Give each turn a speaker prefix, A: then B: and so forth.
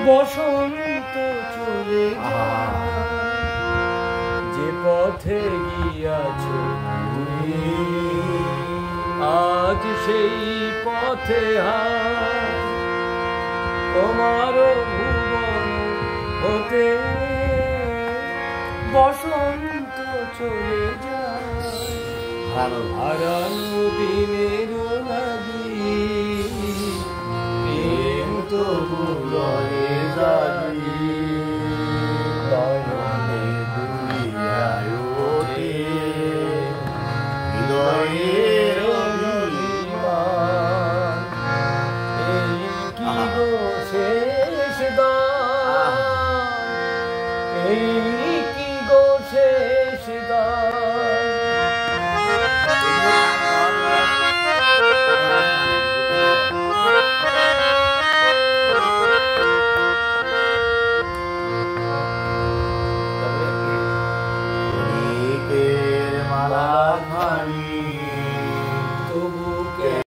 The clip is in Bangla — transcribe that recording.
A: বসন্ত চলে যে পথে গিয়াছ তুমি আজ সেই পথে তোমার ভুবন হতে বসন্ত চলে যায় হারানো দিনের লাগি প্রেম তো বুলয়ে জাগি নয়নে দুলিয়ায় ওঠে হৃদয়ের অভিমান এই কি গো শেষ দান এই কি গো শেষ দান মালা